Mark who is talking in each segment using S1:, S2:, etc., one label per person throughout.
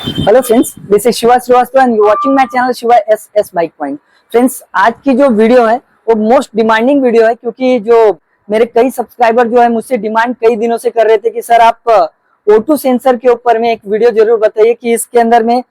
S1: Hello friends, this is Shiva Srivastava and you watching my channel Shiva S bike point. Friends, आज की जो video है वो मोस्ट डिमांडिंग वीडियो है, क्योंकि जो मेरे कई सब्सक्राइबर जो है मुझसे डिमांड कई दिनों से कर रहे थे कि सर आप O2 सेंसर के ऊपर में एक वीडियो जरूर बताइए कि इसके अंदर में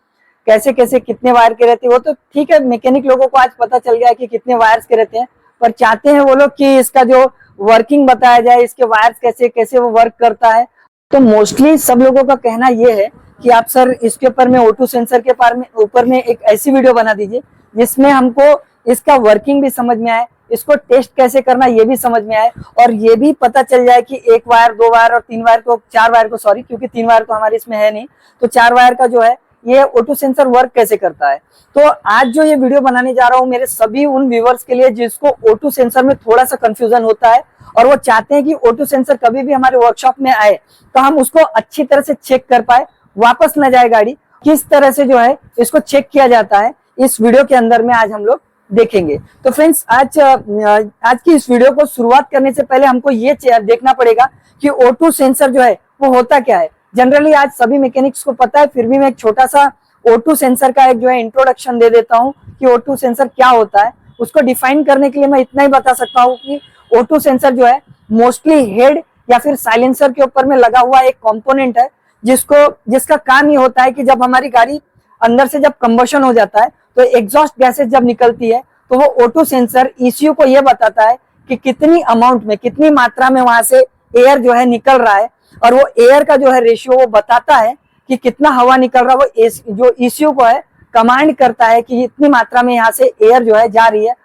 S1: कैसे कैसे कितने वायर के रहते हैं। वो तो ठीक है, मैकेनिक लोगों को आज पता चल गया है कि कितने वायर्स के रहते हैं, पर चाहते हैं वो लोग कि इसका जो वर्किंग बताया जाए, इसके वायर्स कैसे कैसे वो वर्क करता है। तो मोस्टली सब लोगों का कहना ये है कि आप सर इसके ऊपर में O2 सेंसर के ऊपर में एक ऐसी वीडियो बना दीजिए जिसमें हमको इसका वर्किंग भी समझ में आए, इसको टेस्ट कैसे करना ये भी समझ में आए, और ये भी पता चल जाए कि एक वायर, दो वायर और तीन वायर को, चार वायर को, सॉरी क्योंकि तीन वायर तो हमारे इसमें है नहीं, तो चार वायर का जो है ये O2 सेंसर वर्क कैसे करता है। तो आज जो ये वीडियो बनाने जा रहा हूँ मेरे सभी उन व्यूवर्स के लिए जिसको O2 सेंसर में थोड़ा सा कंफ्यूजन होता है और वो चाहते हैं कि O2 सेंसर कभी भी हमारे वर्कशॉप में आए तो हम उसको अच्छी तरह से चेक कर पाए, वापस न जाए गाड़ी। किस तरह से जो है इसको चेक किया जाता है इस वीडियो के अंदर में आज हम लोग देखेंगे। तो फ्रेंड्स, आज की इस वीडियो को शुरुआत करने से पहले हमको ये देखना पड़ेगा कि O2 सेंसर जो है वो होता क्या है। जनरली आज सभी मैकेनिक्स को पता है, फिर भी मैं एक छोटा सा O2 सेंसर का एक जो है इंट्रोडक्शन दे देता हूँ कि O2 सेंसर क्या होता है। उसको डिफाइन करने के लिए मैं इतना ही बता सकता हूँ कि O2 सेंसर जो है मोस्टली हेड या फिर साइलेंसर के ऊपर में लगा हुआ एक कंपोनेंट है, जिसका काम ये होता है कि जब हमारी गाड़ी अंदर से जब कंबशन हो जाता है तो एग्जॉस्ट गैसेस जब निकलती है तो वो O2 सेंसर ECU को ये बताता है कि कितनी अमाउंट में, कितनी मात्रा में वहां से एयर जो है निकल रहा है, और वो एयर का जो है रेशियो वो बताता है कि कितना हवा निकल रहा है। वो जो ECU को है कमांड करता है कि इतनी मात्रा में यहाँ से एयर जो है जा रही है।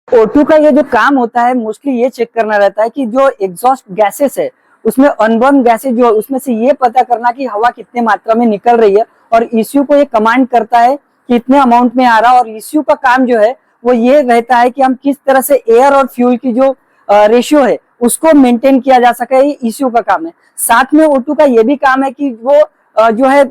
S1: O2 का ये जो काम होता है मोस्टली ये चेक करना रहता है कि जो एग्जॉस्ट गैसेस है उसमें अनबर्न गैसेस जो है उसमें से ये पता करना कि हवा कितने मात्रा में निकल रही है, और ECU को ये कमांड करता है कि इतने अमाउंट में आ रहा है। और ECU का काम जो है वो ये रहता है कि हम किस तरह से एयर और फ्यूल की जो रेशियो है उसको मेंटेन किया जा सके, ये ECU का काम है। साथ में O2 का ये भी काम है कि वो जो है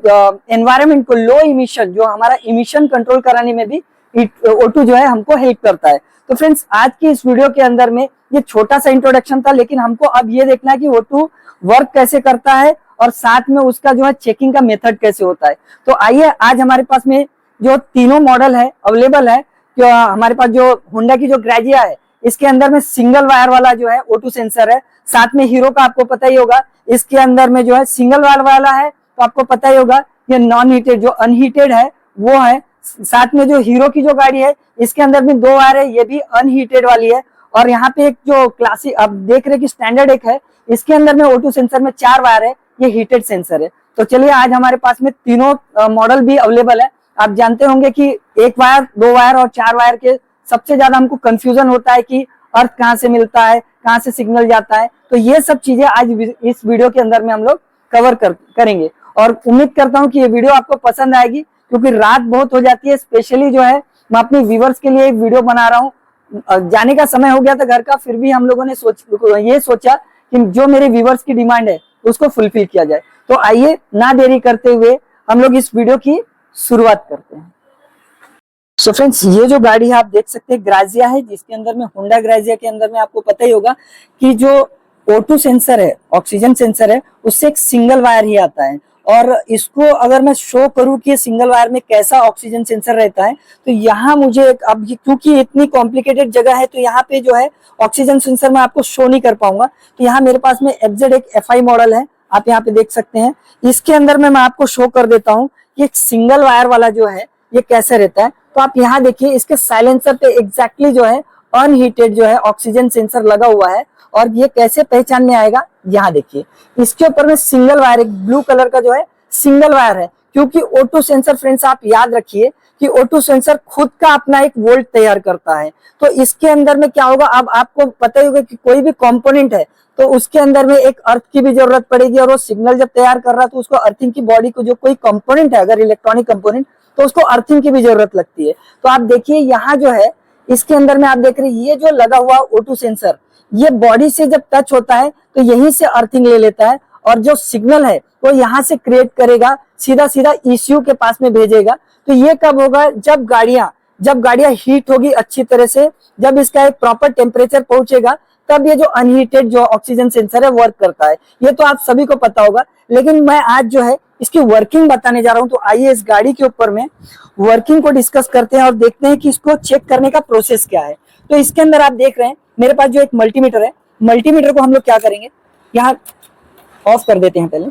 S1: एनवायरमेंट को, लो इमिशन, जो हमारा इमिशन कंट्रोल कराने में भी O2 जो है हमको हेल्प करता है। तो फ्रेंड्स, आज की इस वीडियो के अंदर में ये छोटा सा इंट्रोडक्शन था, लेकिन हमको अब ये देखना है कि O2 वर्क कैसे करता है और साथ में उसका जो है चेकिंग का मेथड कैसे होता है। तो आइए, आज हमारे पास में जो तीनों मॉडल है अवेलेबल है, जो हमारे पास जो होंडा की जो ग्रेजिया है इसके अंदर में सिंगल वायर वाला जो है O2 सेंसर है। साथ में हीरो का आपको पता ही होगा, इसके अंदर में जो है सिंगल वायर वाला है, तो आपको पता ही होगा ये नॉन हीटेड, जो अनहीटेड है वो है। साथ में जो हीरो की जो गाड़ी है इसके अंदर भी दो वायर है, ये भी अनहीटेड वाली है। और यहाँ पे एक जो क्लासिक आप देख रहे हैं कि स्टैंडर्ड एक है, इसके अंदर में O2 सेंसर में चार वायर है, ये हीटेड सेंसर है। तो चलिए, आज हमारे पास में तीनों मॉडल भी अवेलेबल है। आप जानते होंगे कि एक वायर, दो वायर और चार वायर के सबसे ज्यादा हमको कंफ्यूजन होता है कि अर्थ कहाँ से मिलता है, कहाँ से सिग्नल जाता है। तो ये सब चीजें आज इस वीडियो के अंदर में हम लोग कवर करेंगे, और उम्मीद करता हूँ कि ये वीडियो आपको पसंद आएगी, क्योंकि रात बहुत हो जाती है। स्पेशली जो है मैं अपने व्यूवर्स के लिए एक वीडियो बना रहा हूँ। जाने का समय हो गया था घर का, फिर भी हम लोगों ने ये सोचा कि जो मेरे व्यूवर्स की डिमांड है उसको फुलफिल किया जाए। तो आइए, ना देरी करते हुए हम लोग इस वीडियो की शुरुआत करते हैं। सो फ्रेंड्स, ये जो गाड़ी है आप देख सकते हैं ग्रेजिया है, जिसके अंदर में होंडा ग्रेजिया के अंदर में आपको पता ही होगा कि जो O2 सेंसर है, ऑक्सीजन सेंसर है, उससे एक सिंगल वायर ही आता है। और इसको अगर मैं शो करूं कि सिंगल वायर में कैसा ऑक्सीजन सेंसर रहता है, तो यहाँ मुझे अब क्योंकि इतनी कॉम्प्लिकेटेड जगह है तो यहाँ पे जो है ऑक्सीजन सेंसर मैं आपको शो नहीं कर पाऊंगा। तो यहाँ मेरे पास में FZ एक FI मॉडल है, आप यहाँ पे देख सकते हैं। इसके अंदर में मैं आपको शो कर देता हूँ कि एक सिंगल वायर वाला जो है ये कैसे रहता है। तो आप यहाँ देखिए, इसके साइलेंसर पे एग्जैक्टली जो है अनहीटेड जो है ऑक्सीजन सेंसर लगा हुआ है। और ये कैसे पहचान में आएगा, यहाँ देखिए, इसके ऊपर में सिंगल वायर, एक ब्लू कलर का जो है सिंगल वायर है, क्योंकि O2 सेंसर फ्रेंड्स आप याद रखिए कि O2 सेंसर खुद का अपना एक वोल्ट तैयार करता है। तो इसके अंदर में क्या होगा, अब आपको पता ही होगा कि कोई भी कंपोनेंट है तो उसके अंदर में एक अर्थ की भी जरूरत पड़ेगी, और वो सिग्नल जब तैयार कर रहा है तो उसको अर्थिंग की बॉडी को, जो कोई कंपोनेंट है अगर इलेक्ट्रॉनिक कंपोनेंट, तो उसको अर्थिंग की भी जरूरत लगती है। तो आप देखिए यहाँ जो है इसके अंदर में आप देख रहे हैं ये जो लगा हुआ O2 सेंसर, ये बॉडी से जब टच होता है तो यहीं से अर्थिंग ले लेता है, और जो सिग्नल है वो यहाँ से क्रिएट करेगा, सीधा सीधा ECU के पास में भेजेगा। तो ये कब होगा, जब गाड़ियां हीट होगी अच्छी तरह से, जब इसका एक प्रॉपर टेम्परेचर पहुंचेगा, तब ये जो अनहीटेड जो ऑक्सीजन सेंसर है वर्क करता है। ये तो आप सभी को पता होगा, लेकिन मैं आज जो है इसकी वर्किंग बताने जा रहा हूँ। तो आइए इस गाड़ी के ऊपर में वर्किंग को डिस्कस करते हैं और देखते हैं कि इसको चेक करने का प्रोसेस क्या है। तो इसके अंदर आप देख रहे हैं मेरे पास जो एक मल्टीमीटर है, मल्टीमीटर को हम लोग क्या करेंगे, यहाँ ऑफ कर देते हैं पहले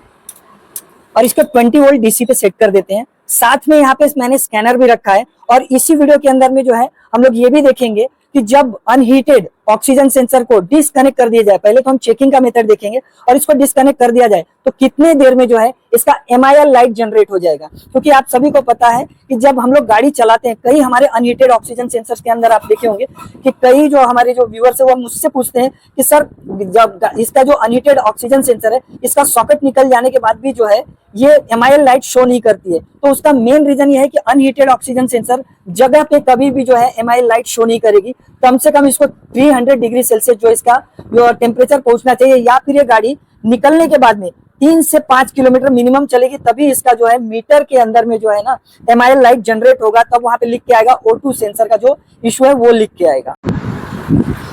S1: और इसको 20 वोल्ट डीसी पे सेट कर देते हैं। साथ में यहाँ पे मैंने स्कैनर भी रखा है और इसी वीडियो के अंदर में जो है हम लोग ये भी देखेंगे कि जब अनहीटेड ऑक्सीजन सेंसर को डिस्कनेक्ट कर दिया जाए, पहले तो हम चेकिंग का मेथड देखेंगे और इसको डिस्कनेक्ट कर दिया जाए तो कितने देर में जो है इसका MIL लाइट जनरेट हो जाएगा। क्योंकि आप सभी को पता है कि जब हम लोग गाड़ी चलाते हैं, कई हमारे अनहीटेड ऑक्सीजन सेंसर्स के अंदर आप देखे होंगे कि कई जो हमारे जो व्यूअर्स है वो मुझसे पूछते हैं कि सर जब इसका जो अनहीटेड ऑक्सीजन सेंसर है इसका सॉकेट निकल जाने के बाद भी जो है ये MIL लाइट शो नहीं करती है। तो उसका मेन रीजन ये है कि अनहीटेड ऑक्सीजन सेंसर जगह पे कभी भी जो है MIL लाइट शो नहीं करेगी। कम से कम इसको 300 डिग्री सेल्सियस जो इसका जो टेम्परेचर पहुंचना चाहिए, या फिर ये गाड़ी निकलने के बाद में 3 से 5 किलोमीटर मिनिमम चलेगी, तभी इसका जो है मीटर के अंदर में जो है ना MIL लाइट जनरेट होगा। तब वहां पे लिख के आएगा O2 सेंसर का जो इशू है वो लिख के आएगा।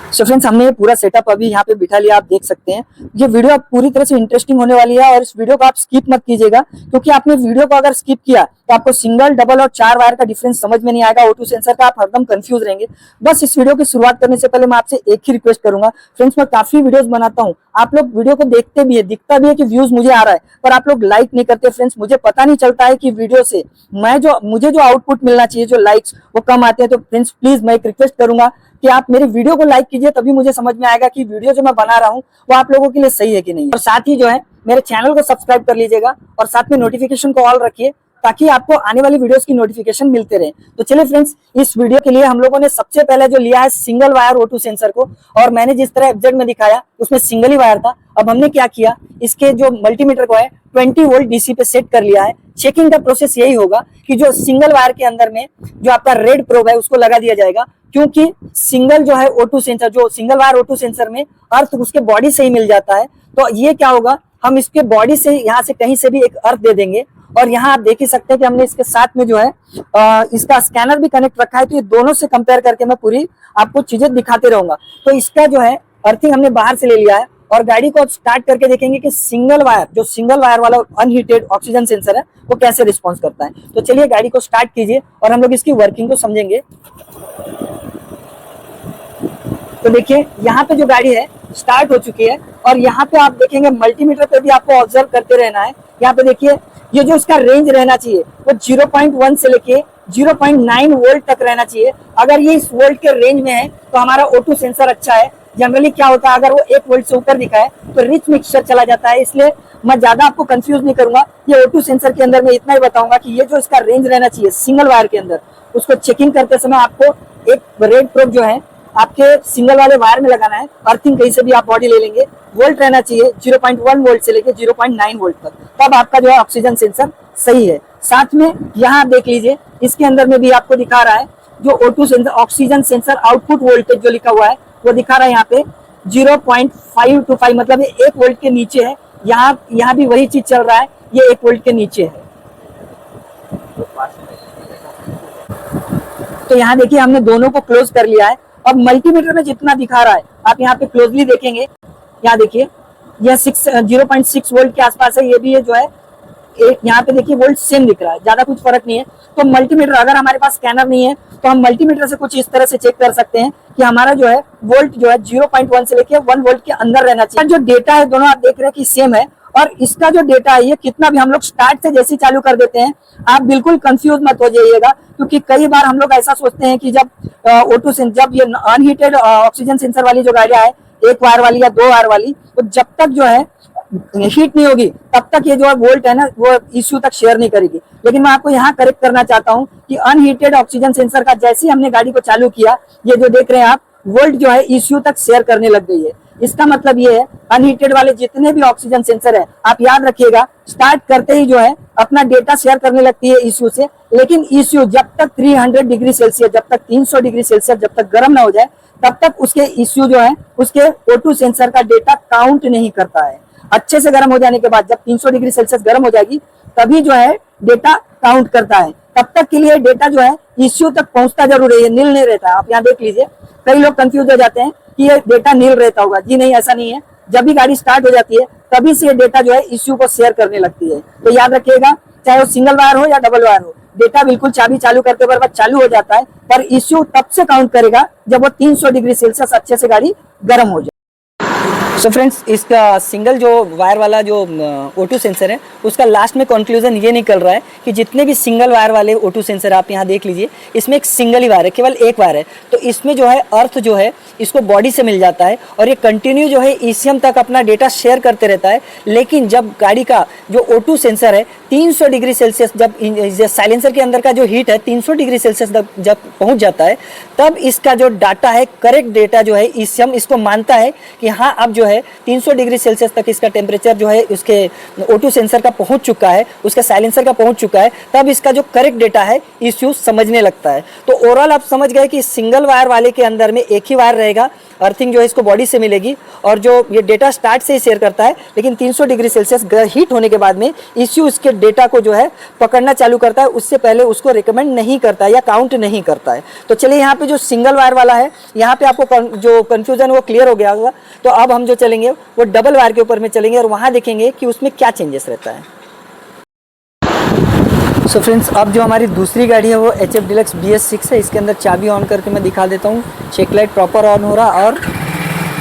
S1: सो फ्रेंड्स, हमने ये पूरा सेटअप अभी यहाँ पे बिठा लिया, आप देख सकते हैं। ये वीडियो आप पूरी तरह से इंटरेस्टिंग होने वाली है और इस वीडियो को आप स्किप मत कीजिएगा, क्योंकि आपने वीडियो को अगर स्किप किया तो आपको सिंगल, डबल और 4 वायर का डिफरेंस समझ में नहीं आएगा। O2 सेंसर का आप हरदम कंफ्यूज रहेंगे। बस इस वीडियो की शुरुआत करने से पहले मैं आपसे एक ही रिक्वेस्ट करूंगा। फ्रेंड्स, मैं काफी वीडियोस बनाता हूँ, आप लोग वीडियो को देखते भी है, दिखता भी है कि व्यूज मुझे आ रहा है, पर आप लोग लाइक नहीं करते। फ्रेंड्स, मुझे पता नहीं चलता है कि वीडियो से मुझे जो आउटपुट मिलना चाहिए, जो लाइक्स, वो कम आते हैं। तो फ्रेंड्स प्लीज मैं एक रिक्वेस्ट करूंगा कि आप मेरे वीडियो को लाइक कीजिए, तभी मुझे समझ में आएगा कि वीडियो जो मैं बना रहा हूँ वो आप लोगों के लिए सही है कि नहीं। और साथ ही जो है मेरे चैनल को सब्सक्राइब कर लीजिएगा और साथ में नोटिफिकेशन को ऑल रखिए, ताकि आपको आने वाली वीडियोस की नोटिफिकेशन मिलते रहे। तो चलिए फ्रेंड्स, इस वीडियो के लिए हम लोगों ने सबसे पहले जो लिया है सिंगल वायर O2 सेंसर को, और मैंने जिस तरह एग्जैक्ट में दिखाया उसमें सिंगल ही वायर था। अब हमने क्या किया, इसके जो मल्टीमीटर को है 20 वोल्ट डीसी पे सेट कर लिया है। चेकिंग का प्रोसेस यही होगा कि जो सिंगल वायर के अंदर में जो आपका रेड प्रोब है उसको लगा दिया जाएगा, क्योंकि सिंगल जो है O2 सेंसर, जो सिंगल वायर O2 सेंसर में अर्थ उसके बॉडी से ही मिल जाता है। तो ये क्या होगा, हम इसके बॉडी से यहाँ से कहीं से भी एक अर्थ दे देंगे। और यहाँ आप देख ही सकते हैं कि हमने इसके साथ में जो है इसका स्कैनर भी कनेक्ट रखा है। तो ये दोनों से कंपेयर करके मैं पूरी आपको चीजें दिखाते रहूंगा। तो इसका जो है अर्थिंग हमने बाहर से ले लिया है और गाड़ी को अब स्टार्ट करके देखेंगे कि सिंगल वायर वाला अनहीटेड ऑक्सीजन सेंसर है वो कैसे रिस्पॉन्स करता है। तो चलिए गाड़ी को स्टार्ट कीजिए और हम लोग इसकी वर्किंग को समझेंगे। तो देखिए यहाँ पे जो गाड़ी है स्टार्ट हो चुकी है और यहाँ पे आप देखेंगे मल्टीमीटर पे भी आपको ऑब्जर्व करते रहना है। यहाँ पे देखिए ये जो इसका रेंज रहना चाहिए वो 0.1 से लेके 0.9 वोल्ट तक रहना चाहिए। अगर ये इस वोल्ट के रेंज में है तो हमारा O2 सेंसर अच्छा है। जनरली क्या होता है, अगर वो 1 वोल्ट से ऊपर दिखा है तो रिच मिक्सचर चला जाता है। इसलिए मैं ज्यादा आपको कंफ्यूज नहीं करूंगा। ये O2 सेंसर के अंदर मैं इतना ही बताऊंगा कि ये जो इसका रेंज रहना चाहिए सिंगल वायर के अंदर, उसको चेकिंग करते समय आपको एक रेड प्रोब जो है आपके सिंगल वाले वायर में लगाना है। अर्थिंग कहीं से भी आप बॉडी ले लेंगे। वोल्ट रहना चाहिए 0.1 वोल्ट से लेके 0.9 वोल्ट तक, तब आपका जो है ऑक्सीजन सेंसर सही है। साथ में यहाँ आप देख लीजिए इसके अंदर में भी आपको दिखा रहा है जो O2 sensor oxygen sensor output voltage जो लिखा हुआ है वो दिखा रहा है यहाँ पे 0.525, मतलब ये 1 वोल्ट के नीचे है। यहाँ भी वही चीज चल रहा है, ये 1 वोल्ट के नीचे है। तो यहाँ देखिए हमने दोनों को क्लोज कर लिया है। अब मल्टीमीटर में जितना दिखा रहा है आप यहाँ पे क्लोजली देखेंगे, यहाँ देखिए यह 0.6 वोल्ट के आसपास है। ये भी है जो है यहाँ पे देखिए वोल्ट सेम दिख रहा है, ज्यादा कुछ फर्क नहीं है। तो मल्टीमीटर, अगर हमारे पास स्कैनर नहीं है तो हम मल्टीमीटर से कुछ इस तरह से चेक कर सकते हैं कि हमारा जो है वोल्ट जो है 0.1 से लेके 1 वोल्ट के अंदर रहना चाहिए। जो डेटा है दोनों आप देख रहे हैं कि सेम है, और इसका जो डेटा है ये कितना भी हम लोग स्टार्ट से जैसे चालू कर देते हैं, आप बिल्कुल कंफ्यूज मत हो जाइएगा। क्योंकि कई बार हम लोग ऐसा सोचते हैं कि जब O2 सेंसर, जब ये अनहीटेड ऑक्सीजन सेंसर वाली जो गाड़ियां है 1 वायर वाली या 2 वायर वाली, तो जब तक जो है हीट नहीं होगी तब तक ये जो है वोल्ट है ना वो इश्यू तक शेयर नहीं करेगी। लेकिन मैं आपको यहाँ करेक्ट करना चाहता हूँ कि अनहीटेड ऑक्सीजन सेंसर का जैसे ही हमने गाड़ी को चालू किया, ये जो देख रहे हैं आप वोल्ट जो है इश्यू तक शेयर करने लग गई है। इसका मतलब ये है अनहीटेड वाले जितने भी ऑक्सीजन सेंसर है, आप याद रखिएगा स्टार्ट करते ही जो है अपना डेटा शेयर करने लगती है इश्यू से। लेकिन इश्यू जब तक 300 डिग्री सेल्सियस, जब तक 300 डिग्री सेल्सियस जब तक गर्म ना हो जाए, तब तक उसके इश्यू जो है उसके O2 सेंसर का डेटा काउंट नहीं करता है। अच्छे से गर्म हो जाने के बाद जब 300 डिग्री सेल्सियस गर्म हो जाएगी तभी जो है डेटा काउंट करता है। तब तक के लिए डेटा जो है इश्यू तक पहुंचता जरूर है, ये नील नहीं रहता है। आप यहाँ देख लीजिए, कई लोग कंफ्यूज हो जाते हैं कि ये डेटा नील रहता होगा। जी नहीं, ऐसा नहीं है। जब भी गाड़ी स्टार्ट हो जाती है तभी से ये डेटा जो है ECU को शेयर करने लगती है। तो याद रखिएगा, चाहे वो सिंगल वायर हो या डबल वायर हो, डेटा बिल्कुल चाबी चालू करते वक्त चालू हो जाता है, पर ECU तब से काउंट करेगा जब वो 300 डिग्री सेल्सियस अच्छे से गाड़ी गर्म हो जाए। सो फ्रेंड्स, इसका सिंगल जो वायर वाला जो O2 सेंसर है उसका लास्ट में कंक्लूजन ये निकल रहा है कि जितने भी सिंगल वायर वाले O2 सेंसर आप यहाँ देख लीजिए, इसमें एक सिंगल ही वायर है, केवल एक वायर है। तो इसमें जो है अर्थ जो है इसको बॉडी से मिल जाता है और ये कंटिन्यू जो है ECM तक अपना डेटा शेयर करते रहता है। लेकिन जब गाड़ी का जो O2 सेंसर है 300 डिग्री सेल्सियस, जब साइलेंसर के अंदर का जो हीट है 300 डिग्री सेल्सियस जब पहुँच जाता है, तब इसका जो डाटा है, करेक्ट डेटा जो है ECM इसको मानता है कि हाँ अब जो है 300 डिग्री सेल्सियस तक इसका टेम्परेचर जो है उसके O2 सेंसर का पहुंच चुका है, उसका साइलेंसर का पहुंच चुका है। तब इसका जो करेक्ट डेटा है ECU समझने लगता है। तो ओवरऑल आप समझ गए कि सिंगल वायर वाले के अंदर में एक ही वायर रहेगा, अर्थिंग जो है इसको बॉडी से मिलेगी और जो ये डेटा स्टार्ट से ही शेयर करता है, लेकिन 300 डिग्री सेल्सियस हीट होने के बाद में ECU इसके डेटा को जो है पकड़ना चालू करता है, उससे पहले उसको रिकमेंड नहीं करता है या काउंट नहीं करता है। तो चलिए यहाँ पे जो सिंगल वायर वाला है, यहाँ पे आपको जो कंफ्यूजन वो क्लियर हो गया होगा। तो अब हम जो चलेंगे वो डबल वायर के ऊपर में चलेंगे और वहाँ देखेंगे कि उसमें क्या चेंजेस रहता है। सो फ्रेंड्स, अब जो हमारी दूसरी गाड़ी है वो HF Deluxe BS6 है। इसके अंदर चाबी ऑन करके मैं दिखा देता हूँ। चेक लाइट प्रॉपर ऑन हो रहा और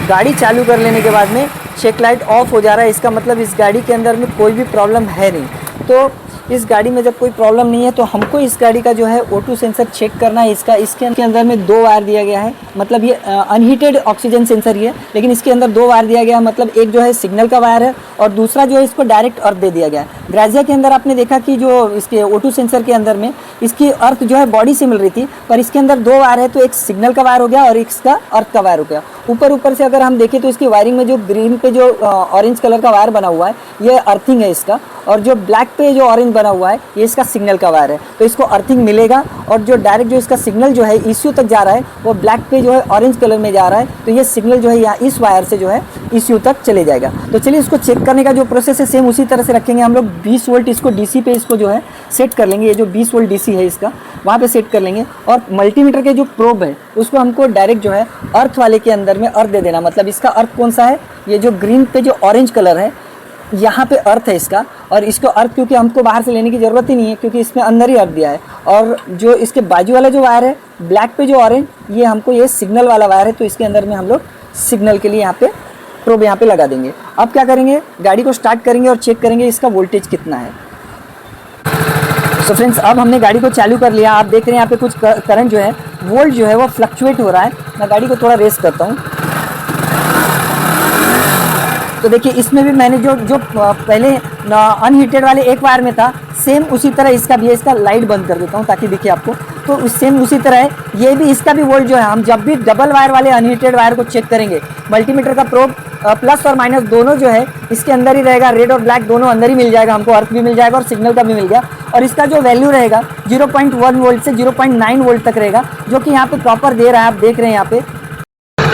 S1: गाड़ी चालू कर लेने के बाद में चेक लाइट ऑफ हो जा रहा है। इसका मतलब इस गाड़ी के अंदर में कोई भी प्रॉब्लम है नहीं। तो इस गाड़ी में जब कोई प्रॉब्लम नहीं है तो हमको इस गाड़ी का जो है O2 सेंसर चेक करना है। इसके अंदर में 2 वायर दिया गया है, मतलब ये अनहीटेड ऑक्सीजन सेंसर ही है, लेकिन इसके अंदर 2 वायर दिया गया है। मतलब एक जो है सिग्नल का वायर है और दूसरा जो है इसको डायरेक्ट अर्थ दे दिया गया है। ग्राजिया के अंदर आपने देखा कि जो इसके O2 सेंसर के अंदर में इसकी अर्थ जो है बॉडी से मिल रही थी, पर इसके अंदर 2 वायर है, तो एक सिग्नल का वायर हो गया और इसका अर्थ का वायर हो गया। ऊपर से अगर हम देखें तो इसकी वायरिंग में जो ग्रीन पे जो ऑरेंज कलर का वायर बना हुआ है ये अर्थिंग है इसका, और जो ब्लैक पे जो ऑरेंज बना हुआ है ये इसका सिग्नल का वायर है। तो इसको अर्थिंग मिलेगा और जो डायरेक्ट जो इसका सिग्नल जो है ECU तक जा रहा है वो ब्लैक पे जो है ऑरेंज कलर में जा रहा है। तो ये सिग्नल जो है यहाँ इस वायर से जो है ECU तक चले जाएगा। तो चलिए इसको चेक करने का जो प्रोसेस है सेम उसी तरह से रखेंगे हम लोग। 20 वोल्ट इसको DC पे इसको जो है सेट कर लेंगे। ये जो 20 वोल्ट DC है इसका वहाँ पे सेट कर लेंगे और मल्टीमीटर के जो प्रोब है उसको हमको डायरेक्ट जो है अर्थ वाले के अंदर में अर्थ दे देना। मतलब इसका अर्थ कौन सा है, ये जो ग्रीन पे जो ऑरेंज कलर है यहाँ पे अर्थ है इसका, और इसको अर्थ क्योंकि हमको बाहर से लेने की ज़रूरत ही नहीं है क्योंकि इसमें अंदर ही अर्थ दिया है। और जो इसके बाजू वाला जो वायर है ब्लैक पे जो ऑरेंज, ये हमको ये सिग्नल वाला वायर है, तो इसके अंदर में हम लोग सिग्नल के लिए यहाँ पे प्रोब यहाँ पे लगा देंगे। अब क्या करेंगे, गाड़ी को स्टार्ट करेंगे और चेक करेंगे इसका वोल्टेज कितना है। तो फ्रेंड्स, अब हमने गाड़ी को चालू कर लिया। आप देख रहे हैं यहाँ पे कुछ करंट जो है वोल्ट जो है वो फ्लक्चुएट हो रहा है। मैं गाड़ी को थोड़ा रेस करता हूँ। तो देखिए इसमें भी मैंने जो पहले अनहीटेड वाले एक वायर में था सेम उसी तरह इसका भी है। इसका लाइट बंद कर देता हूँ ताकि दिखे आपको। तो सेम उसी तरह है, ये भी इसका भी वोल्ट जो है, हम जब भी डबल वायर वाले अनहीटेड वायर को चेक करेंगे मल्टीमीटर का प्रोब प्लस और माइनस दोनों जो है इसके अंदर ही रहेगा। रेड और ब्लैक दोनों अंदर ही मिल जाएगा, हमको अर्थ भी मिल जाएगा और सिग्नल का भी मिल गया। और इसका जो वैल्यू रहेगा 0.1 वोल्ट से 0.9 वोल्ट तक रहेगा, जो कि यहाँ पे प्रॉपर दे रहा है। आप देख रहे हैं यहाँ पे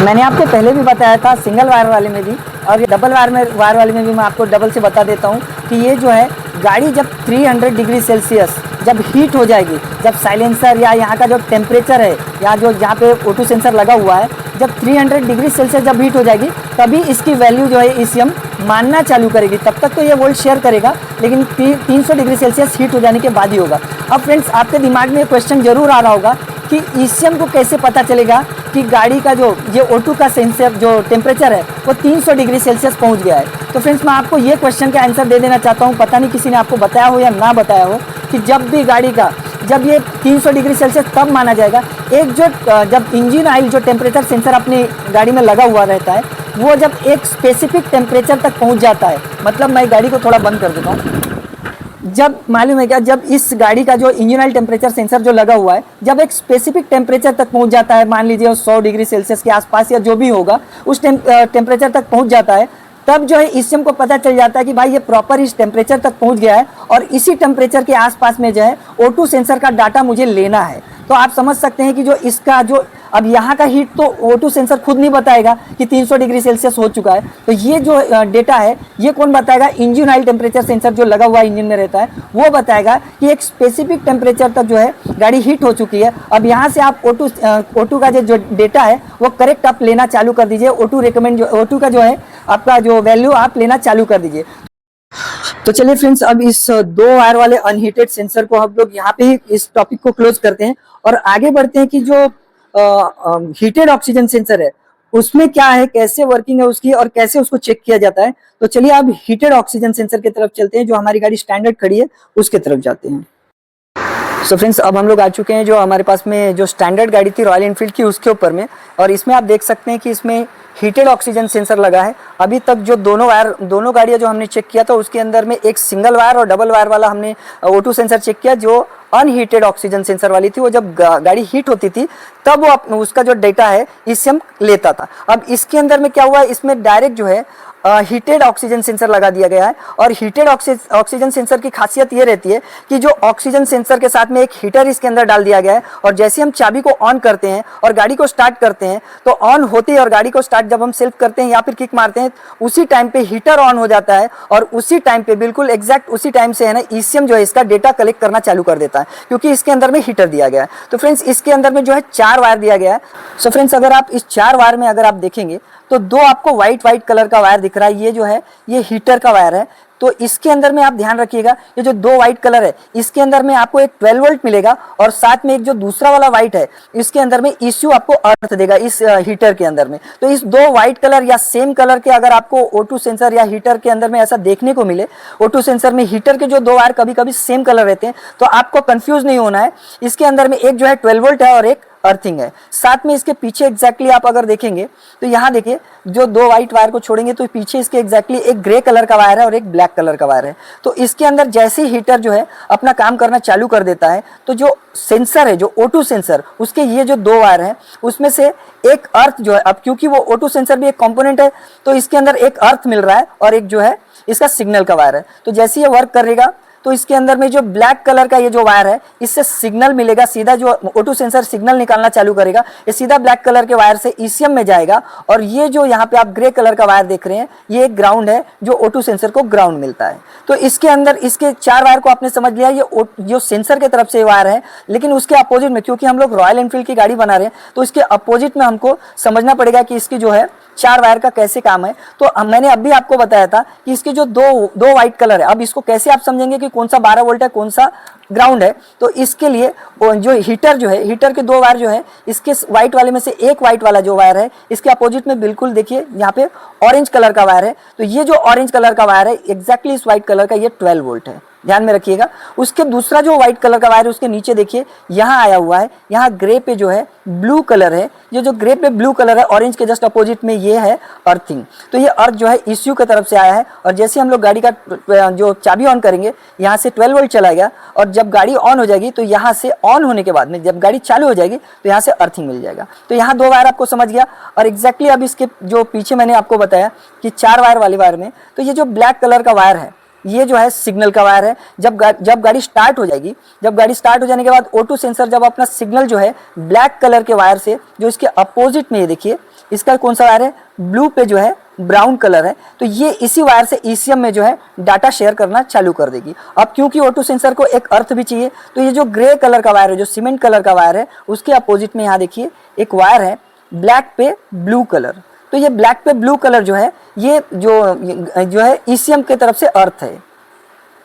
S1: मैंने आपको पहले भी बताया था सिंगल वायर वाले में भी, और ये डबल वायर वाले में भी मैं आपको डबल से बता देता हूँ कि ये जो है गाड़ी जब 300 डिग्री सेल्सियस जब हीट हो जाएगी, जब साइलेंसर या यहाँ का जो टेम्परेचर है या जो जहाँ पे O2 सेंसर लगा हुआ है, जब 300 डिग्री सेल्सियस जब हीट हो जाएगी तभी इसकी वैल्यू जो है ECM मानना चालू करेगी। तब तक तो ये वोल्ट शेयर करेगा, लेकिन 300 डिग्री सेल्सियस हीट हो जाने के बाद ही होगा। अब फ्रेंड्स, आपके दिमाग में क्वेश्चन जरूर आ रहा होगा कि ECM को कैसे पता चलेगा कि गाड़ी का जो ये O2 का सेंसर जो टेम्परेचर है वो 300 डिग्री सेल्सियस पहुंच गया है। तो फ्रेंड्स, मैं आपको ये क्वेश्चन का आंसर दे देना चाहता हूँ। पता नहीं किसी ने आपको बताया हो या ना बताया हो कि जब भी गाड़ी का जब ये 300 डिग्री सेल्सियस तब माना जाएगा, एक जो जब इंजन ऑयल जो टेम्परेचर सेंसर अपनी गाड़ी में लगा हुआ रहता है वो जब एक स्पेसिफिक टेम्परेचर तक पहुँच जाता है। मतलब मैं गाड़ी को थोड़ा बंद कर देता हूँ। जब मालूम है क्या, जब इस गाड़ी का जो इंजन ऑयल टेम्परेचर सेंसर जो लगा हुआ है जब एक स्पेसिफिक टेम्परेचर तक पहुंच जाता है, मान लीजिए 100 डिग्री सेल्सियस के आसपास या जो भी होगा उस टेम्परेचर तक पहुंच जाता है, तब जो है ECM को पता चल जाता है कि भाई ये प्रॉपर इस टेम्परेचर तक पहुंच गया है और इसी टेम्परेचर के आसपास में जो है O2 सेंसर का डाटा मुझे लेना है। तो आप समझ सकते हैं कि जो इसका जो अब यहाँ का हीट तो O2 सेंसर खुद नहीं बताएगा कि 300 डिग्री सेल्सियस हो चुका है। तो ये जो डेटा है ये कौन बताएगा, इंजन ऑयल टेम्परेचर सेंसर जो लगा हुआ इंजन में रहता है वो बताएगा कि एक स्पेसिफिक टेम्परेचर तक जो है गाड़ी हीट हो चुकी है। अब यहाँ से आप O2 का जो डेटा है वो करेक्ट आप लेना चालू कर दीजिए। O2 का जो है आपका जो वैल्यू आप लेना चालू कर दीजिए। तो चलिए फ्रेंड्स, अब इस 2 वायर वाले अनहीटेड सेंसर को हम लोग यहाँ पे ही इस टॉपिक को क्लोज करते हैं और आगे बढ़ते हैं कि जो हीटेड ऑक्सीजन सेंसर है उसमें क्या है, कैसे वर्किंग है उसकी और कैसे उसको चेक किया जाता है। तो चलिए अब हीटेड ऑक्सीजन सेंसर की तरफ चलते हैं, जो हमारी गाड़ी स्टैंडर्ड खड़ी है उसके तरफ जाते हैं। सो फ्रेंड्स, अब हम लोग आ चुके हैं जो हमारे पास में जो स्टैंडर्ड गाड़ी थी रॉयल एनफील्ड की उसके ऊपर में, और इसमें आप देख सकते हैं कि इसमें हीटेड ऑक्सीजन सेंसर लगा है। अभी तक जो दोनों गाड़ियां जो हमने चेक किया था उसके अंदर में एक सिंगल वायर और डबल वायर वाला हमने O2 सेंसर चेक किया। जो अनहीटेड ऑक्सीजन सेंसर वाली थी वो जब गाड़ी हीट होती थी तब वो उसका जो डेटा है ईसीएम लेता था। अब इसके अंदर में क्या हुआ है, इसमें डायरेक्ट जो है हीटेड ऑक्सीजन सेंसर लगा दिया गया है। और हीटेड ऑक्सीजन सेंसर की खासियत ये रहती है कि जो ऑक्सीजन सेंसर के साथ में एक हीटर इसके अंदर डाल दिया गया है, और जैसे हम चाबी को ऑन करते हैं और गाड़ी को स्टार्ट करते हैं तो ऑन होते ही और गाड़ी को स्टार्ट जब हम सेल्फ करते हैं या फिर किक मारते हैं उसी टाइम पे हीटर ऑन हो जाता है, और उसी टाइम पे बिल्कुल एग्जैक्ट उसी टाइम से है ना ईसीएम जो है इसका डेटा कलेक्ट करना चालू कर देता है, क्योंकि इसके अंदर में हीटर दिया गया है। तो फ्रेंड्स, इसके अंदर में जो है 4 वायर दिया गया है। सो फ्रेंड्स, अगर आप इस 4 वायर में अगर आप देखेंगे तो 2 आपको व्हाइट कलर का वायर दिख रहा है, ये जो है ये हीटर का वायर है। तो इसके अंदर में आप ध्यान रखिएगा, ये जो 2 व्हाइट कलर है इसके अंदर में आपको एक 12 वोल्ट मिलेगा, और साथ में एक जो दूसरा वाला व्हाइट है इसके अंदर में ईसीयू आपको अर्थ देगा इस हीटर के अंदर में। तो इस 2 व्हाइट कलर या सेम कलर के अगर आपको O2 सेंसर या हीटर के अंदर में ऐसा देखने को मिले, O2 सेंसर में हीटर के जो 2 वायर कभी कभी सेम कलर रहते हैं, तो आपको कंफ्यूज नहीं होना है। इसके अंदर में एक जो है 12 वोल्ट है और एक अर्थिंग है। साथ में इसके पीछे एग्जैक्टली आप अगर देखेंगे तो यहाँ देखिए, जो 2 व्हाइट वायर को छोड़ेंगे तो पीछे इसके एग्जैक्टली एक ग्रे कलर का वायर है और एक ब्लैक कलर का वायर है। तो इसके अंदर जैसे ही हीटर जो है अपना काम करना चालू कर देता है तो जो सेंसर है, जो O2 सेंसर, उसके ये जो 2 वायर हैं उसमें से एक अर्थ जो है, अब क्योंकि वो O2 सेंसर भी एक कंपोनेंट है तो इसके अंदर एक अर्थ मिल रहा है और एक जो है इसका सिग्नल का वायर है। तो जैसे ये वर्क करेगा तो इसके अंदर में जो ब्लैक कलर का ये जो वायर है इससे सिग्नल मिलेगा, सीधा जो O2 सेंसर सिग्नल निकालना चालू करेगा, ये सीधा ब्लैक कलर के वायर से ईसीएम में जाएगा। और ये जो यहाँ पे आप ग्रे कलर का वायर देख रहे हैं ये एक ग्राउंड है, जो O2 सेंसर को ग्राउंड मिलता है। तो इसके अंदर इसके 4 वायर को आपने समझ लिया, ये जो सेंसर की तरफ से वायर है, लेकिन उसके अपोजिट में, क्योंकि हम लोग रॉयल एनफील्ड की गाड़ी बना रहे हैं तो इसके अपोजिट में हमको समझना पड़ेगा कि इसकी जो है 4 वायर का कैसे काम है। तो मैंने अभी आपको बताया था कि इसके जो दो व्हाइट कलर है, अब इसको कैसे आप समझेंगे कि कौन सा 12 वोल्ट है कौन सा ग्राउंड है। तो इसके लिए जो हीटर जो है, हीटर के 2 वायर जो है, इसके व्हाइट वाले में से एक व्हाइट वाला जो वायर है इसके अपोजिट में बिल्कुल देखिए यहाँ पे ऑरेंज कलर का वायर है। तो ये जो ऑरेंज कलर का वायर है एग्जैक्टली इस व्हाइट कलर का ये 12 वोल्ट है, ध्यान में रखिएगा। उसके दूसरा जो व्हाइट कलर का वायर है उसके नीचे देखिए यहाँ आया हुआ है, यहाँ ग्रे पे जो है ब्लू कलर है, ये जो ग्रे पे ब्लू कलर है ऑरेंज के जस्ट अपोजिट में ये है अर्थिंग। तो ये अर्थ जो है ईसीयू की तरफ से आया है, और जैसे हम लोग गाड़ी का जो चाबी ऑन करेंगे यहाँ से 12 वोल्ट चलाएगा, और जब गाड़ी ऑन हो जाएगी तो यहाँ से ऑन होने के बाद में जब गाड़ी चालू हो जाएगी तो यहाँ से अर्थिंग मिल जाएगा। तो यहाँ 2 वायर आपको समझ गया। और एग्जैक्टली अब इसके जो पीछे मैंने आपको बताया कि 4 वायर वाले वायर में, तो ये जो ब्लैक कलर का वायर है ये जो है सिग्नल का वायर है। जब गाड़ी स्टार्ट हो जाएगी, जब गाड़ी स्टार्ट हो जाने के बाद O2 सेंसर जब अपना सिग्नल जो है ब्लैक कलर के वायर से, जो इसके अपोजिट में ये देखिए इसका कौन सा वायर है, ब्लू पे जो है ब्राउन कलर है, तो ये इसी वायर से ईसीएम में जो है डाटा शेयर करना चालू कर देगी। अब क्योंकि O2 सेंसर को एक अर्थ भी चाहिए, तो ये जो ग्रे कलर का वायर है, जो सीमेंट कलर का वायर है, उसके अपोजिट में यहाँ देखिए एक वायर है ब्लैक पे ब्लू कलर। तो ये ब्लैक पे ब्लू कलर जो है ये जो है ईसीएम की तरफ से अर्थ है।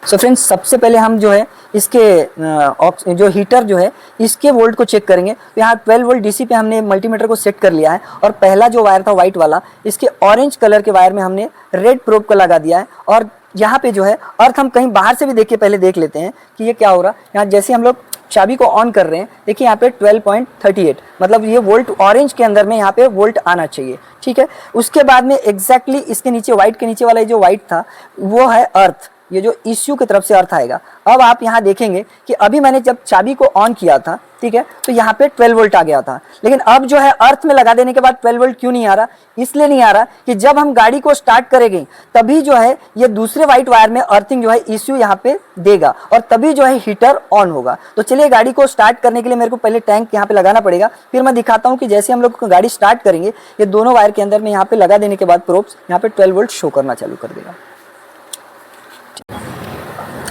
S1: सो फ्रेंड्स, सबसे पहले हम जो है इसके जो हीटर जो है इसके वोल्ट को चेक करेंगे। तो यहाँ 12 वोल्ट डीसी पे हमने मल्टीमीटर को सेट कर लिया है, और पहला जो वायर था व्हाइट वाला, इसके ऑरेंज कलर के वायर में हमने रेड प्रोब को लगा दिया है। और यहाँ पे जो है अर्थ हम कहीं बाहर से भी पहले देख लेते हैं कि ये क्या हो रहा है। यहाँ जैसे हम लोग चाबी को ऑन कर रहे हैं, देखिए यहाँ पे 12.38, मतलब ये वोल्ट ऑरेंज के अंदर में यहाँ पे वोल्ट आना चाहिए, ठीक है। उसके बाद में एग्जैक्टली इसके नीचे व्हाइट के नीचे वाला जो व्हाइट था वो है अर्थ, ये जो ईसीयू की तरफ से अर्थ आएगा। अब आप यहाँ देखेंगे कि अभी मैंने जब चाबी को ऑन किया था, ठीक है, तो यहाँ पे 12 वोल्ट आ गया था, लेकिन अब जो है अर्थ में लगा देने के बाद 12 वोल्ट क्यों नहीं आ रहा? इसलिए नहीं आ रहा कि जब हम गाड़ी को स्टार्ट करेंगे तभी जो है ये दूसरे व्हाइट वायर में अर्थिंग जो है ईसीयू यहाँ पे देगा, और तभी जो है हीटर ऑन होगा। तो चलिए गाड़ी को स्टार्ट करने के लिए मेरे को पहले टैंक यहाँ पे लगाना पड़ेगा, फिर मैं दिखाता हूँ कि जैसे हम लोग गाड़ी स्टार्ट करेंगे ये दोनों वायर के अंदर में यहाँ पे लगा देने के बाद प्रोब्स यहाँ पे 12 वोल्ट शो करना चालू कर देगा।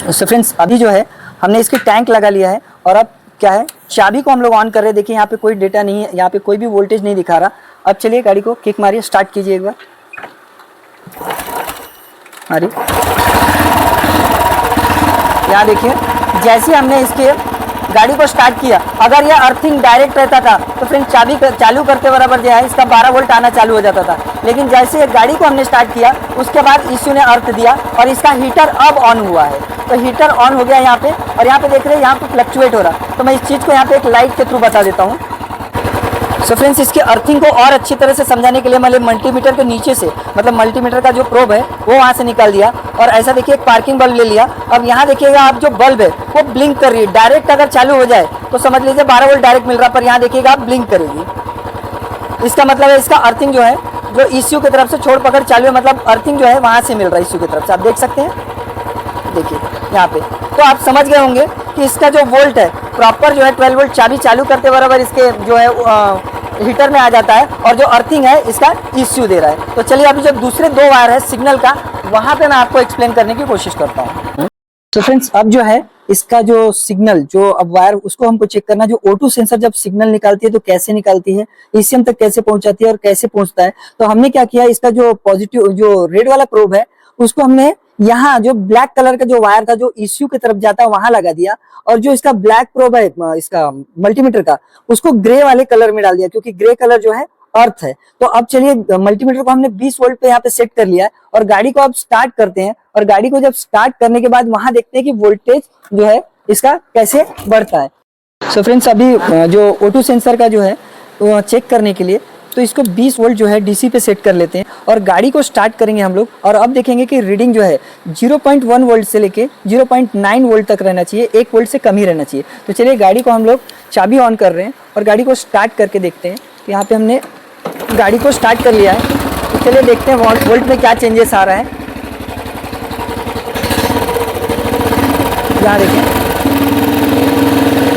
S1: सो फ्रेंड्स, अभी जो है हमने इसकी टैंक लगा लिया है, और अब क्या है, चाबी को हम लोग ऑन कर रहे हैं। देखिए यहाँ पे कोई डेटा नहीं है, यहाँ पे कोई भी वोल्टेज नहीं दिखा रहा। अब चलिए गाड़ी को किक मारिए, स्टार्ट कीजिए एक बार। अरे यहाँ देखिए, जैसे हमने इसके गाड़ी को स्टार्ट किया, अगर ये अर्थिंग डायरेक्ट रहता था तो फ्रेंड चाबी चालू करते बराबर जो है इसका 12 वोल्ट आना चालू हो जाता था। लेकिन जैसे ये गाड़ी को हमने स्टार्ट किया उसके बाद इश्यू ने अर्थ दिया और इसका हीटर अब ऑन हुआ है। तो हीटर ऑन हो गया यहाँ पे, और यहाँ पे देख रहे हैं यहाँ पे फ्लक्चुएट हो रहा। तो मैं इस चीज़ को यहाँ पे एक लाइट के थ्रू बता देता हूँ। सो फ्रेंड्स, इसकी अर्थिंग को और अच्छी तरह से समझाने के लिए मैंने मल्टीमीटर के नीचे से, मतलब मल्टीमीटर का जो प्रोब है वो वहाँ से निकाल दिया, और ऐसा देखिए एक पार्किंग बल्ब ले लिया। अब यहाँ देखिएगा आप, जो बल्ब है वो ब्लिंक कर रही है। डायरेक्ट अगर चालू हो जाए तो समझ लीजिए 12 वोल्ट डायरेक्ट मिल रहा, पर यहाँ देखिएगा आप ब्लिंक करेगी। इसका मतलब है इसका अर्थिंग जो है, जो इश्यू की तरफ से छोड़ पकड़ चालू है, मतलब अर्थिंग जो है वहाँ से मिल रहा है इश्यू की तरफ से। आप देख सकते हैं, देखिए यहाँ पे। तो आप समझ गए होंगे कि इसका जो वोल्ट है प्रॉपर जो है 12 वोल्ट चाबी चालू करते बराबर इसके जो है हीटर में आ जाता है, और जो अर्थिंग है इसका इश्यू दे रहा है। तो चलिए अभी जो दूसरे दो वायर है सिग्नल का, वहां पे मैं आपको एक्सप्लेन करने की कोशिश करता हूँ। तो फ्रेंड्स, अब जो है इसका जो सिग्नल, जो अब वायर, उसको हमको चेक करना, जो O2 सेंसर जब सिग्नल निकालती है तो कैसे निकालती है, ECM तक कैसे पहुंचाती है और कैसे पहुंचता है। तो हमने क्या किया, इसका जो पॉजिटिव, जो रेड वाला प्रोब है उसको हमने यहाँ जो ब्लैक कलर का जो वायर था जो इश्यू की तरफ जाता है वहां लगा दिया, और जो इसका ब्लैक प्रोब है इसका मल्टीमीटर का, उसको ग्रे वाले कलर में डाल दिया, क्योंकि ग्रे कलर जो है अर्थ है। तो अब चलिए मल्टीमीटर को हमने 20 वोल्ट पे यहाँ पे सेट कर लिया है, और गाड़ी को अब स्टार्ट करते हैं। और गाड़ी को जब स्टार्ट करने के बाद वहां देखते हैं कि वोल्टेज जो है इसका कैसे बढ़ता है। सो फ्रेंड्स, अभी जो O2 सेंसर का जो है वो चेक करने के लिए तो इसको 20 वोल्ट जो है डीसी पे सेट कर लेते हैं, और गाड़ी को स्टार्ट करेंगे हम लोग। और अब देखेंगे कि रीडिंग जो है 0.1 वोल्ट से लेके 0.9 वोल्ट तक रहना चाहिए, 1 वोल्ट से कम ही रहना चाहिए। तो चलिए गाड़ी को हम लोग चाबी ऑन कर रहे हैं और गाड़ी को स्टार्ट करके देखते हैं। यहाँ पे हमने गाड़ी को स्टार्ट कर लिया है, तो चलिए देखते हैं वोल्ट में क्या चेंजेस आ रहा है।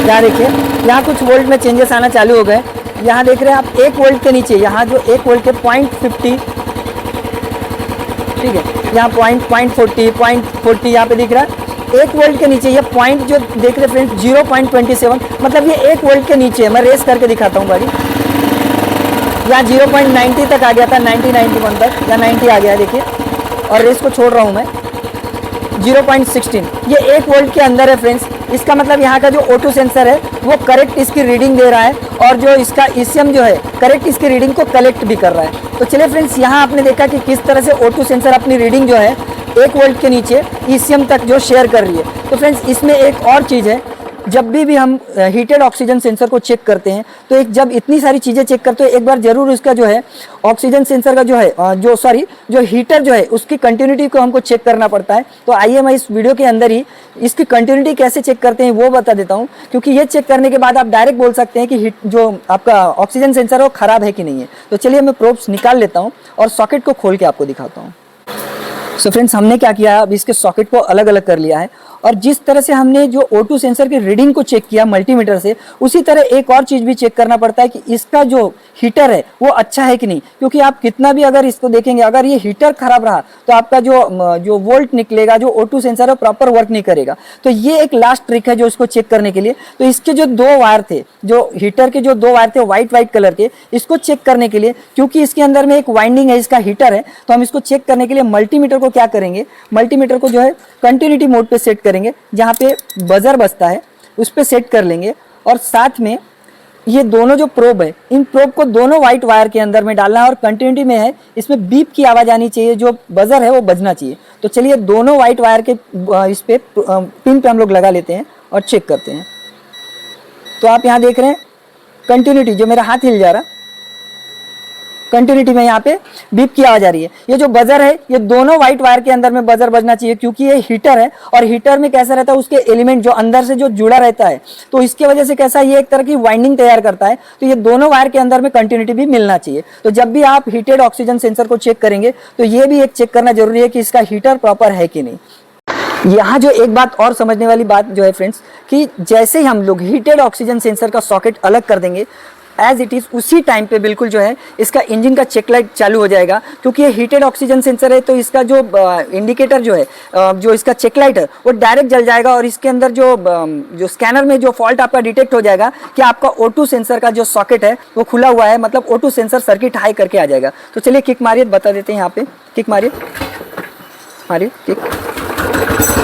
S1: यहाँ देखिए, यहाँ कुछ वोल्ट में चेंजेस आना चालू हो गए। यहाँ देख रहे हैं आप 1 वोल्ट के नीचे, यहाँ जो 1 वोल्ट के 0.50, ठीक है, यहाँ 0.40 यहाँ पे दिख रहा है। 1 वोल्ट के नीचे ये पॉइंट जो देख रहे फ्रेंड्स 0.27, मतलब ये 1 वोल्ट के नीचे है। मैं रेस करके दिखाता हूँ गाड़ी। यहाँ 0.90 तक आ गया था, 91 तक, या 90 आ गया है देखिए, और रेस को छोड़ रहा हूँ मैं। 0.16 ये 1 वोल्ट के अंदर है फ्रेंड्स। इसका मतलब यहाँ का जो O2 सेंसर है वो करेक्ट इसकी रीडिंग दे रहा है, और जो इसका ECM जो है करेक्ट इसकी रीडिंग को कलेक्ट भी कर रहा है। तो चलिए फ्रेंड्स, यहाँ आपने देखा कि किस तरह से O2 सेंसर अपनी रीडिंग जो है 1 वोल्ट के नीचे ECM तक जो शेयर कर रही है। तो फ्रेंड्स, इसमें एक और चीज़ है, जब भी हम हीटेड ऑक्सीजन सेंसर को चेक करते हैं तो एक, जब इतनी सारी चीज़ें चेक करते हैं, एक बार जरूर इसका जो है ऑक्सीजन सेंसर का जो है जो हीटर जो है उसकी कंटिन्यूटी को हमको चेक करना पड़ता है। तो आइए मैं इस वीडियो के अंदर ही इसकी कंटिन्यूटी कैसे चेक करते हैं वो बता देता हूँ, क्योंकि ये चेक करने के बाद आप डायरेक्ट बोल सकते हैं कि जो आपका ऑक्सीजन सेंसर है वो खराब है कि नहीं है। तो चलिए मैं प्रोब्स निकाल लेता हूँ और सॉकेट को खोल के आपको दिखाता हूँ। सो फ्रेंड्स, हमने क्या किया है, अब इसके सॉकेट को अलग अलग कर लिया है, और जिस तरह से हमने जो O2 सेंसर की रीडिंग को चेक किया मल्टीमीटर से, उसी तरह एक और चीज़ भी चेक करना पड़ता है कि इसका जो हीटर है वो अच्छा है कि नहीं। क्योंकि आप कितना भी अगर इसको देखेंगे, अगर ये हीटर खराब रहा तो आपका जो वोल्ट निकलेगा, जो O2 सेंसर है प्रॉपर वर्क नहीं करेगा। तो ये एक लास्ट ट्रिक है जो इसको चेक करने के लिए। तो इसके जो 2 वायर थे, जो हीटर के जो 2 वायर थे वाइट कलर के, इसको चेक करने के लिए, क्योंकि इसके अंदर में एक वाइंडिंग है, इसका हीटर है, तो हम इसको चेक करने के लिए मल्टीमीटर को क्या करेंगे, मल्टीमीटर को जो है कंटिन्यूटी मोड पे सेट करेंगे, जहाँ पे बजर बजता है उस पे सेट कर लेंगे। और साथ में ये दोनों जो प्रोब है, इन प्रोब को दोनों वाइट वायर के अंदर में डालना है, और कंटिन्यूटी में है, इसमें बीप की आवाज़ आनी चाहिए, जो बजर है वो बजना चाहिए। तो चलिए दोनों वाइट वायर के इस पे पिन पे हम लोग लगा लेते हैं और चेक करते हैं। तो आप यहाँ देख रहे हैं कंटिन्यूटी, जो मेरा हाथ हिल जा रहा, कंटिन्यूटी में यहाँ पे बीप की आवाज आ रही है। ये जो बजर है ये दोनों वाइट वायर के अंदर में बजर बजना चाहिए, क्योंकि ये हीटर है, और हीटर में कैसा रहता है, उसके एलिमेंट जो अंदर से जो जुड़ा रहता है, तो इसके वजह से कैसा, ये एक तरह की वाइंडिंग तैयार करता है। तो ये दोनों वायर के अंदर में कंटिन्यूटी भी मिलना चाहिए। तो जब भी आप हीटेड ऑक्सीजन सेंसर को चेक करेंगे तो ये भी एक चेक करना जरूरी है कि इसका हीटर प्रॉपर है कि नहीं। यहाँ जो एक बात और समझने वाली बात जो है फ्रेंड्स, कि जैसे ही हम लोग हीटेड ऑक्सीजन सेंसर का सॉकेट अलग कर देंगे, एज इट इज़ उसी टाइम पे बिल्कुल जो है इसका इंजन का चेक लाइट चालू हो जाएगा। क्योंकि ये हीटेड ऑक्सीजन सेंसर है तो इसका जो इंडिकेटर जो है जो इसका चेक लाइट है वो डायरेक्ट जल जाएगा और इसके अंदर जो स्कैनर में जो फॉल्ट आपका डिटेक्ट हो जाएगा कि आपका O2 सेंसर का जो सॉकेट है वो खुला हुआ है, मतलब O2 सेंसर सर्किट हाई करके आ जाएगा। तो चलिए किक मारिए, बता देते हैं। यहाँ पे किक मारिए, किक।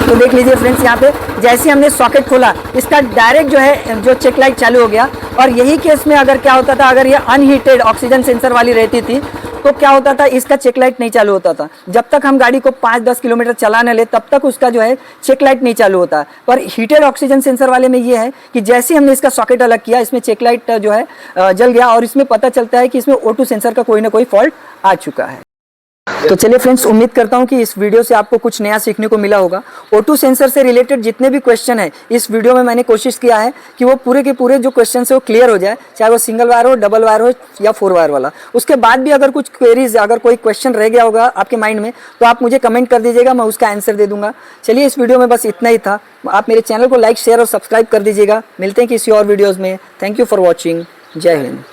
S1: तो देख लीजिए फ्रेंड्स, यहाँ पे जैसे हमने सॉकेट खोला इसका डायरेक्ट जो है जो चेक लाइट चालू हो गया। और यही केस में अगर क्या होता था, अगर ये अनहीटेड ऑक्सीजन सेंसर वाली रहती थी तो क्या होता था, इसका चेक लाइट नहीं चालू होता था। जब तक हम गाड़ी को 5-10 किलोमीटर चलाने ले तब तक उसका जो है चेक लाइट नहीं चालू होता। पर हीटेड ऑक्सीजन सेंसर वाले में ये है कि जैसे हमने इसका सॉकेट अलग किया इसमें चेक लाइट जो है जल गया और इसमें पता चलता है कि इसमें O2 सेंसर का कोई ना कोई फॉल्ट आ चुका है। तो चलिए फ्रेंड्स, उम्मीद करता हूं कि इस वीडियो से आपको कुछ नया सीखने को मिला होगा। O2 सेंसर से रिलेटेड जितने भी क्वेश्चन है इस वीडियो में मैंने कोशिश किया है कि वो पूरे के पूरे जो क्वेश्चन है वो क्लियर हो जाए, चाहे वो सिंगल वायर हो, डबल वायर हो या 4 वायर वाला। उसके बाद भी अगर कुछ क्वेरीज, अगर कोई क्वेश्चन रह गया होगा आपके माइंड में तो आप मुझे कमेंट कर दीजिएगा, मैं उसका आंसर दे दूंगा। चलिए, इस वीडियो में बस इतना ही था। आप मेरे चैनल को लाइक, शेयर और सब्सक्राइब कर दीजिएगा। मिलते हैं किसी और वीडियोज़ में। Thank you for watching. जय हिंद।